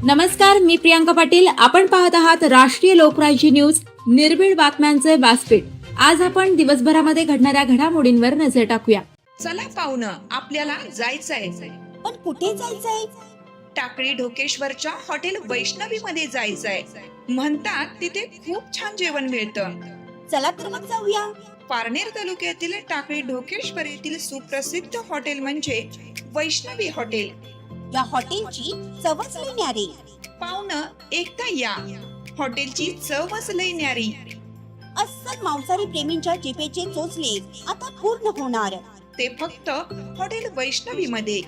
नमस्कार, मी प्रियांका पाटील. आपण पाहत आहात राष्ट्रीय लोकराज्य न्यूज, निर्भीड बातम्यांचे व्यासपीठ. आज आपण दिवसभरामध्ये घडणाऱ्या घडामोडींवर नजर टाकूया. चला पाहुणं, आपल्याला जायचंय. पण कुठे जायचंय? टाकळी ढोकेश्वरच्या हॉटेल वैष्णवी मध्ये जायचंय. म्हणतात तिथे खूप छान जेवण मिळतं. चला तर मग जाऊया. पारनेर तालुक्यातील टाकळी ढोकेश्वर येथील सुप्रसिद्ध हॉटेल म्हणजे वैष्णवी हॉटेल. या हॉटेलची चवच लई न्यारी. पाहुणं, एकदा या. हॉटेलची चवच लई न्यारी. अस्सल मांसाहारी प्रेमींच्या जिभेचे चोचले आता पूर्ण होणार. ते फक्त हॉटेल वैष्णवी मध्ये.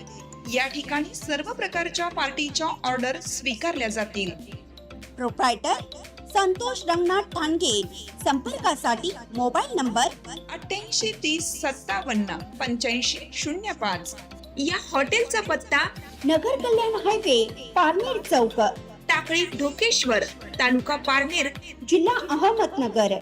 या ठिकाणी सर्व प्रकारच्या पार्टीच्या ऑर्डर स्वीकारल्या जातील. प्रोप्रायटर संतोष रंगनाथ ठाणगे. संपर्कासाठी मोबाईल नंबर 8830578505. या हॉटेलचा पत्ता नगर कल्याण हायवे, पारनेर चौक, टाकळी ढोकेश्वर, तालुका पारनेर, जिल्हा अहमदनगर.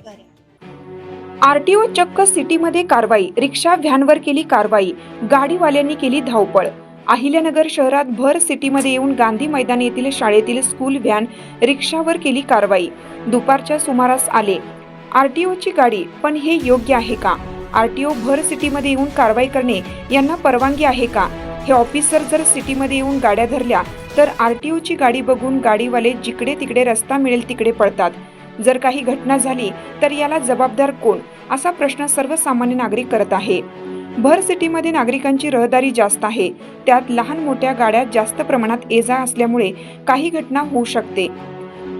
आरटीओ चक्क सिटीमध्ये कारवाई. रिक्षा व्हॅनवर केली कारवाई. गाडीवाल्यांनी केली धावपळ. अहिल्यानगर शहरात भर सिटीमध्ये येऊन गांधी मैदान येथील शाळेतील स्कूल व्हॅन रिक्षावर केली कारवाई. दुपारच्या सुमारास आले आरटीओची गाडी. पण हे योग्य आहे का? आरटीओ भर सिटीमध्ये येऊन कारवाई करणे यांना परवानगी आहे का? हे ऑफिसर जर सिटीमध्ये येऊन गाड्या धरल्या तर आरटीओची गाडी बघून गाडीवाले जिकडे तिकडे रस्ता मिळेल तिकडे पळतात. जर काही घटना झाली तर याला जबाबदार कोण, असा प्रश्न सर्वसामान्य नागरिक करत आहे. भर सिटीमध्ये नागरिकांची रहदारी जास्त आहे. त्यात लहान मोठ्या गाड्या जास्त प्रमाणात ये-जा असल्यामुळे काही घटना होऊ शकते.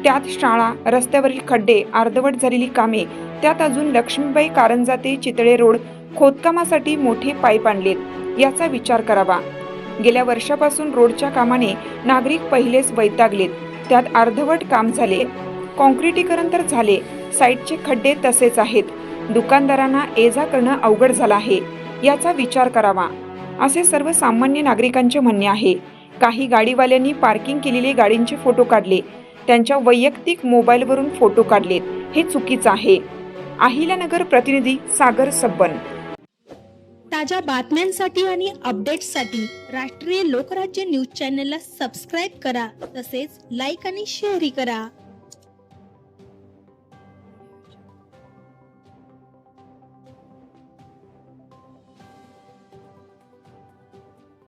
त्यात शाळा, रस्त्यावरील खड्डे, अर्धवट झालेली कामे, त्यात अजून लक्ष्मीबाई कारंजा ते चितळे रोड खोदकामासाठी मोठे पाईप आणलेत. याचा विचार करावा. गेल्या वर्षापासून रोडच्या कामाने नागरिक पहिलेच वैतागलेत. त्यात अर्धवट काम झाले, कॉन्क्रिटीकरण तर झाले, साईडचे खड्डे तसेच आहेत. दुकानदारांना ये-जा करणं अवघड झालं आहे. याचा विचार करावा, असे सर्वसामान्य नागरिकांचे म्हणणे आहे. काही गाडीवाल्यांनी पार्किंग केलेले गाडींचे फोटो काढले, त्यांच्या वैयक्तिक मोबाईलवरून फोटो काढलेत. हे चुकीचं आहे. अहिल्यानगर प्रतिनिधी सागर सब्बन. ताज्या बातम्यांसाठी आणि अपडेट्ससाठी राष्ट्रीय लोकराज्य न्यूज चॅनलला सबस्क्राईब करा. तसेच लाईक आणि शेअरही करा.